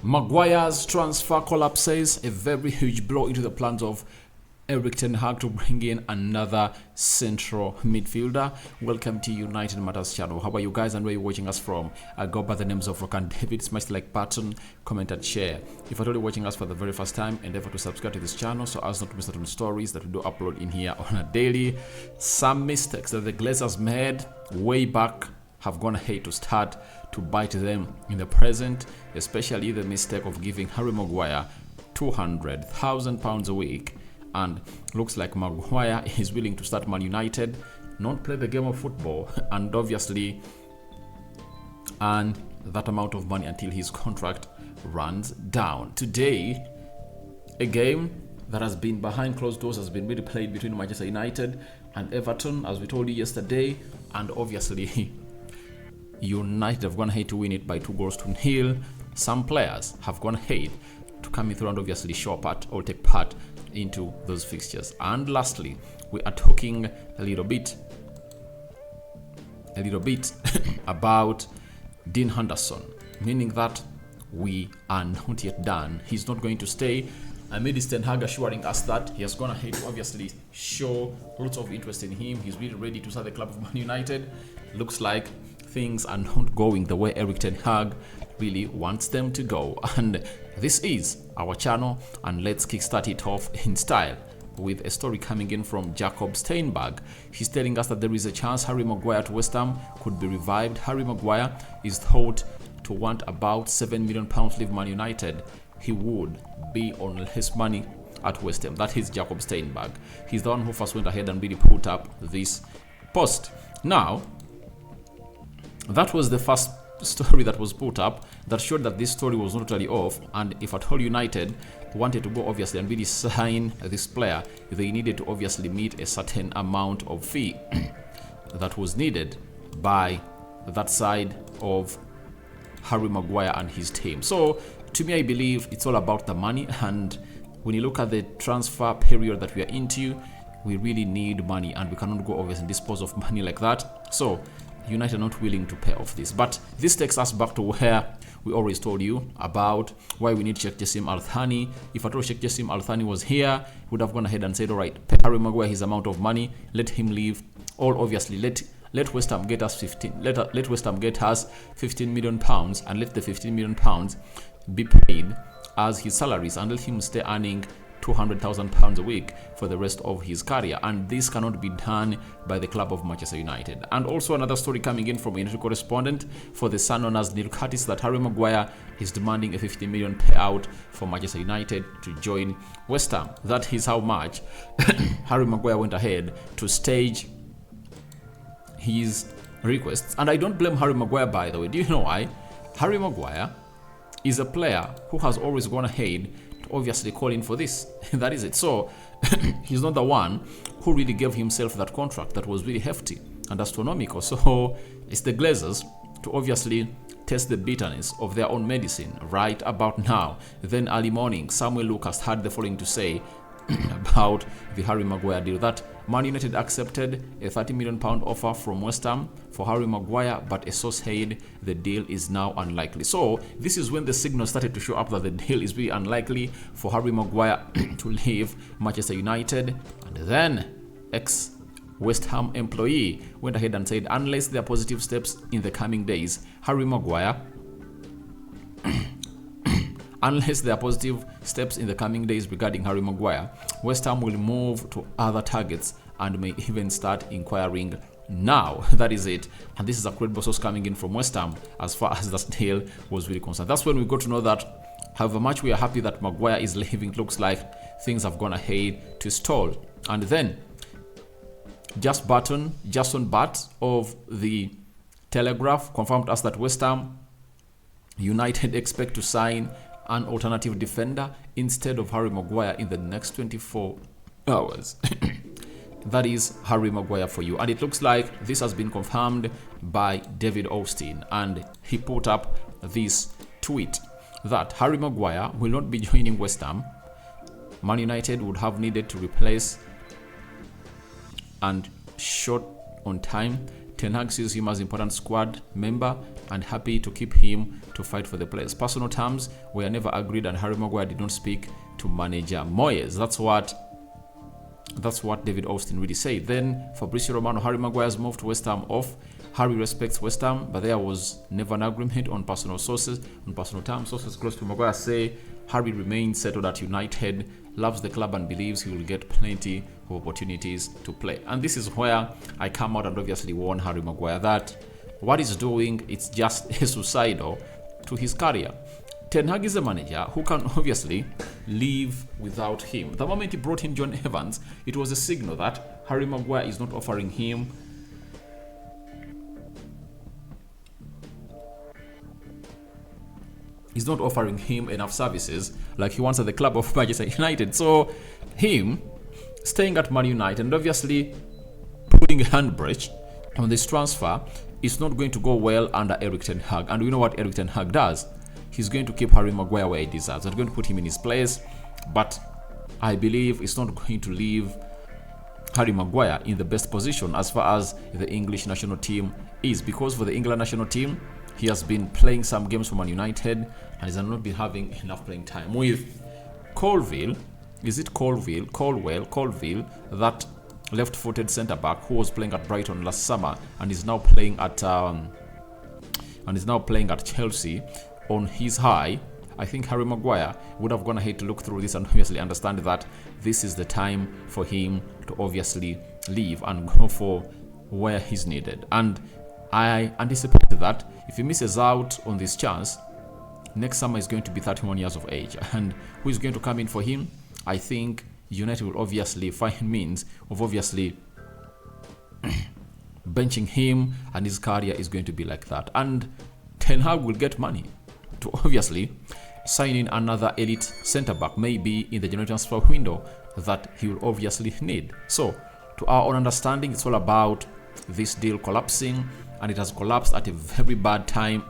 Maguire's transfer collapses, a very huge blow into the plans of Erik ten Hag to bring in another central midfielder. Welcome to United Matters channel. How are you guys and where are you watching us from? I go by the names of Rock and David. Smash the like button, comment and share. If you're only watching us for the very first time, endeavor to subscribe to this channel so as not to miss out on stories that we do upload in here on a daily. Some mistakes that the Glazers made way back have gone ahead to start to bite them in the present, especially the mistake of giving Harry Maguire £200,000 a week. And looks like Maguire is willing to start Man United, not play the game of football, and obviously earn that amount of money until his contract runs down. Today, a game that has been behind closed doors has been really played between Manchester United and Everton, as we told you yesterday, and obviously United have gone ahead to win it by 2-0. Some players have gone ahead to come in through and obviously show part or take part into those fixtures. And lastly, we are talking a little bit about Dean Henderson, meaning that we are not yet done. He's not going to stay. Amid Ten Hag assuring us that he has gone ahead to obviously show lots of interest in him. He's really ready to start the club of Man United. Looks like things are not going the way Erik ten Hag really wants them to go. And this is our channel, and let's kickstart it off in style with a story coming in from Jacob Steinberg. He's telling us that there is a chance Harry Maguire to West Ham could be revived. Harry Maguire is thought to want about £7 million to leave Man United. He would be on less money at West Ham. That is Jacob Steinberg. He's the one who first went ahead and really put up this post. Now, that was the first story that was put up that showed that this story was not totally off, and if at all United wanted to go obviously and really sign this player, they needed to obviously meet a certain amount of fee that was needed by that side of Harry Maguire and his team. So to me, I believe it's all about the money, and when you look at the transfer period that we are into, we really need money, and we cannot go obviously dispose of money like that. So United are not willing to pay off this. But this takes us back to where we always told you about why we need Sheikh Jassim Al Thani. If at all Sheikh Jassim Al Thani was here, he would have gone ahead and said, all right, pay Harry Maguire his amount of money, let him leave, or obviously let West Ham get us 15. Let West Ham get us £15 million, and let the £15 million be paid as his salaries, and let him stay earning £200,000 a week for the rest of his career. And this cannot be done by the club of Manchester United. And also another story coming in from a United correspondent for the Sun known as Neil Curtis, that Harry Maguire is demanding a £50 million payout for Manchester United to join West Ham. That is how much Harry Maguire went ahead to stage his requests. And I don't blame Harry Maguire, by the way. Do you know why? Harry Maguire is a player who has always gone ahead obviously calling for this. That is it. So he's not the one who really gave himself that contract that was really hefty and astronomical. So it's the Glazers to obviously test the bitterness of their own medicine right about now. Then early morning, Samuel Lucas had the following to say about the Harry Maguire deal, that Man United accepted a £30 million offer from West Ham for Harry Maguire, but a source said the deal is now unlikely. So this is when the signal started to show up that the deal is really unlikely for Harry Maguire to leave Manchester United. And then ex-West Ham employee went ahead and said, unless there are positive steps in the coming days, Harry Maguire unless there are positive steps in the coming days regarding Harry Maguire, West Ham will move to other targets and may even start inquiring now. That is it. And this is a credible source coming in from West Ham as far as that deal was really concerned. That's when we got to know that however much we are happy that Maguire is leaving, it looks like things have gone ahead to stall. And then Jason Butt of the Telegraph confirmed us that West Ham United expect to sign an alternative defender instead of Harry Maguire in the next 24 hours. That is Harry Maguire for you. And it looks like this has been confirmed by David Austin, and he put up this tweet that Harry Maguire will not be joining West Ham. Man United would have needed to replace and short on time Ten Hag sees him as important squad member and happy to keep him to fight for the players. Personal terms were never agreed, and Harry Maguire did not speak to manager Moyes. That's what David Austin really said. Then Fabrizio Romano, Harry Maguire's move to West Ham off. Harry respects West Ham, but there was never an agreement on personal terms. Sources close to Maguire say Harry remains settled at United, loves the club and believes he will get plenty of opportunities to play. And this is where I come out and obviously warn Harry Maguire that what he's doing, it's just suicidal to his career. Ten Hag is a manager who can obviously live without him. The moment he brought in John Evans, it was a signal that Harry Maguire is not offering him enough services like he wants at the club of Manchester United. So him staying at Man United and obviously putting a handbrake on this transfer is not going to go well under Erik ten Hag. And we know what Erik ten Hag does. He's going to keep Harry Maguire where he deserves. They're going to put him in his place. But I believe it's not going to leave Harry Maguire in the best position as far as the English national team is. Because for the England national team, he has been playing some games for Man United and has not been having enough playing time. With Colville, that left-footed centre-back who was playing at Brighton last summer and is now playing at Chelsea on his high, I think Harry Maguire would have gone ahead to look through this and obviously understand that this is the time for him to obviously leave and go for where he's needed. And I anticipate that if he misses out on this chance, next summer is going to be 31 years of age. And who is going to come in for him? I think United will obviously find means of obviously benching him, and his career is going to be like that. And Ten Hag will get money to obviously sign in another elite centre-back, maybe in the January transfer window that he will obviously need. So, to our own understanding, it's all about this deal collapsing, and it has collapsed at a very bad time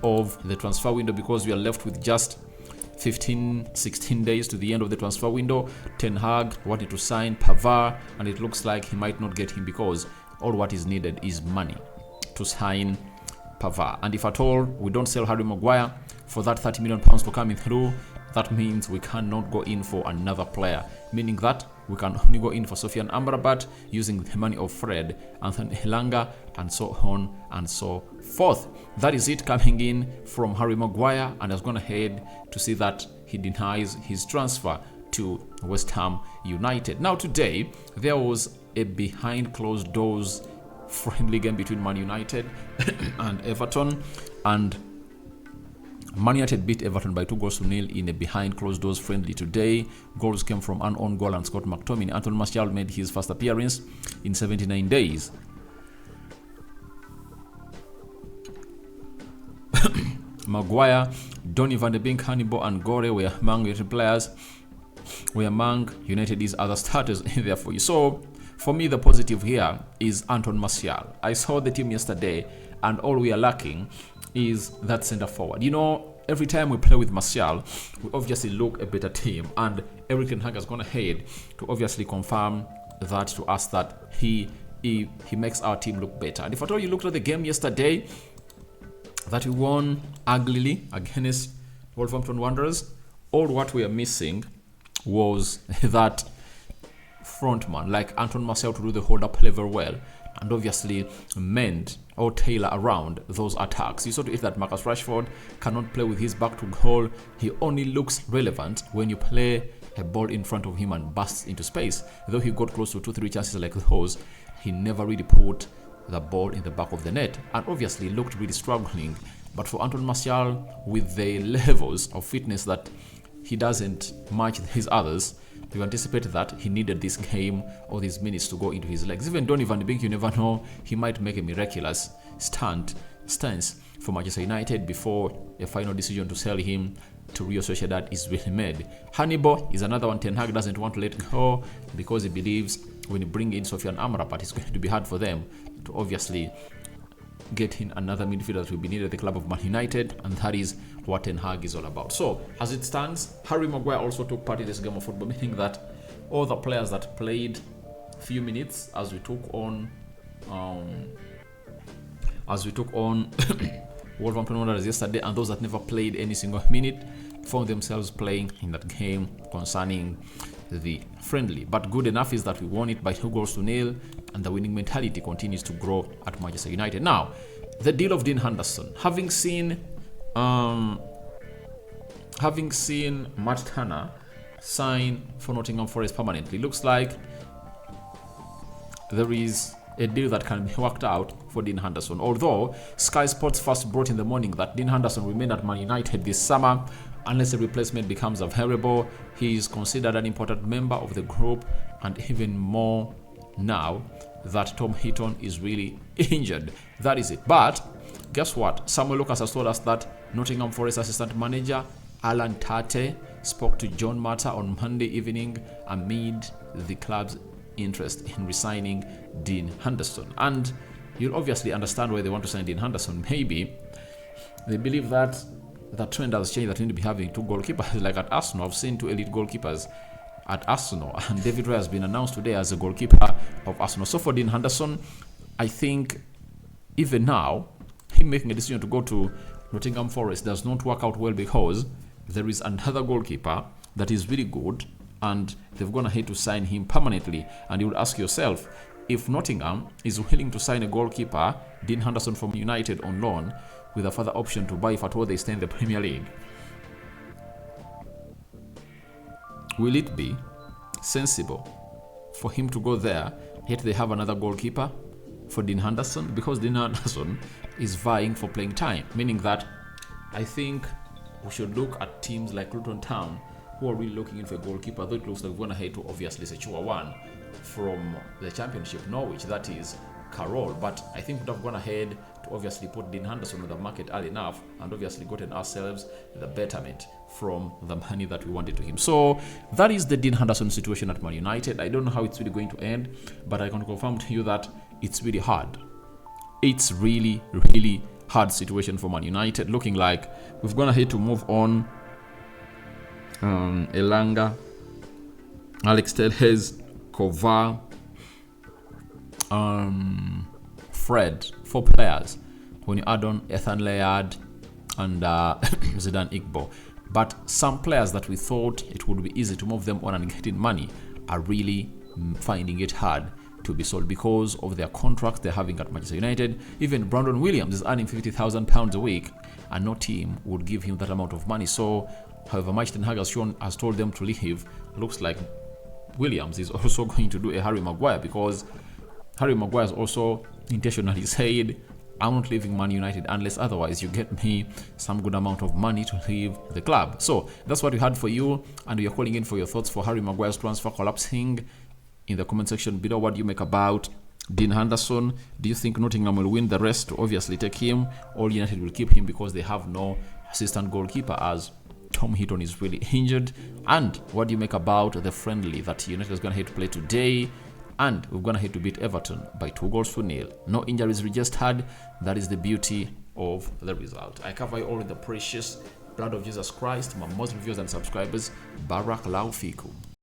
of the transfer window because we are left with just 16 days to the end of the transfer window. Ten Hag wanted to sign Pavard, and it looks like he might not get him because all what is needed is money to sign Pavard. And if at all we don't sell Harry Maguire for that £30 million to coming through, that means we cannot go in for another player, meaning that we can only go in for Sofian Amrabat using the money of Fred, Anthony Elanga, and so on and so forth. That is it coming in from Harry Maguire, and has gone ahead to see that he denies his transfer to West Ham United. Now today, there was a behind closed doors friendly game between Man United and Everton, and Man United beat Everton by 2-0 in a behind closed doors friendly today. Goals came from an own goal and Scott McTominay. Anthony Martial made his first appearance in 79 days. Maguire, Donny van de Beek, Hannibal and Gore were among United players, were among United's other starters in there for you. So, for me, the positive here is Anthony Martial. I saw the team yesterday, and all we are lacking is that centre forward. You know, every time we play with Martial, we obviously look a better team, and Erik ten Hag has gone ahead to obviously confirm that to us that he makes our team look better. And if at all you looked at the game yesterday, that we won uglily against Wolverhampton Wanderers, all what we are missing was that frontman like Anthony Martial to do the hold-up level well and obviously mend or tailor around those attacks. You saw to it that Marcus Rashford cannot play with his back to goal. He only looks relevant when you play a ball in front of him and bursts into space. Though he got close to 2-3 chances like those, he never really put the ball in the back of the net and obviously looked really struggling. But for Anthony Martial, with the levels of fitness that he doesn't match his others, we anticipated that he needed this game or these minutes to go into his legs. Even Donny van de Beek, you never know, he might make a miraculous stance for Manchester United before a final decision to sell him to Real Sociedad is really made. Hannibal is another one Ten Hag doesn't want to let go because he believes when you bring in Sofian Amrabat, it's going to be hard for them to obviously get in another midfielder that will be needed at the club of Man United, and that is what Ten Hag is all about. So, as it stands, Harry Maguire also took part in this game of football, meaning that all the players that played few minutes as we took on as we took on Wolverhampton Wanderers yesterday, and those that never played any single minute found themselves playing in that game concerning the friendly. But good enough is that we won it by 2-0, and the winning mentality continues to grow at Manchester United. Now, the deal of Dean Henderson, having seen Matt Turner sign for Nottingham Forest permanently, looks like there is a deal that can be worked out for Dean Henderson. Although Sky Sports first brought in the morning that Dean Henderson remained at Man United this summer unless a replacement becomes available. He is considered an important member of the group, and even more now that Tom Heaton is really injured. That is it. But guess what? Samuel Lucas has told us that Nottingham Forest assistant manager Alan Tate spoke to John Mata on Monday evening amid the club's interest in resigning Dean Henderson. And you'll obviously understand why they want to sign Dean Henderson. Maybe they believe that the trend has changed, that we need to be having 2 goalkeepers. Like at Arsenal, I've seen 2 elite goalkeepers at Arsenal, and David Raya has been announced today as a goalkeeper of Arsenal. So for Dean Henderson, I think even now, him making a decision to go to Nottingham Forest does not work out well, because there is another goalkeeper that is really good, and they've gone ahead to sign him permanently. And you would ask yourself, if Nottingham is willing to sign a goalkeeper, Dean Henderson from United on loan, with a further option to buy if at all they stay in the Premier League, will it be sensible for him to go there, yet they have another goalkeeper for Dean Henderson? Because Dean Henderson is vying for playing time, meaning that I think we should look at teams like Luton Town, who are really looking in for a goalkeeper, though it looks like we're going ahead to obviously secure one from the Championship, Norwich, that is Carroll. But I think we'd have gone ahead to obviously put Dean Henderson on the market early enough, and obviously gotten ourselves the betterment from the money that we wanted to him. So that is the Dean Henderson situation at Man United. I don't know how it's really going to end, but I can confirm to you that it's really hard. It's really, really hard situation for Man United. Looking like we've gone ahead to move on. Elanga, Alex Telles, Kovar, Fred, 4 players when you add on Ethan Laird and Zidane Igbo. But some players that we thought it would be easy to move them on and get in money are really finding it hard to be sold because of their contracts they're having at Manchester United. Even Brandon Williams is earning £50,000 a week, and no team would give him that amount of money. So however much Ten Hag has told them to leave, looks like Williams is also going to do a Harry Maguire, because Harry Maguire has also intentionally said, I'm not leaving Man United unless otherwise you get me some good amount of money to leave the club. So that's what we had for you, and we are calling in for your thoughts for Harry Maguire's transfer collapsing in the comment section below. What do you make about Dean Henderson? Do you think Nottingham will win the rest to obviously take him, or United will keep him because they have no assistant goalkeeper as Tom Heaton is really injured? And what do you make about the friendly that United is going to have to play today? And we're going to have to beat Everton by 2-0. No injuries registered. That is the beauty of the result. I cover you all in the precious blood of Jesus Christ. My Muslim viewers and subscribers, Barak Laufikum.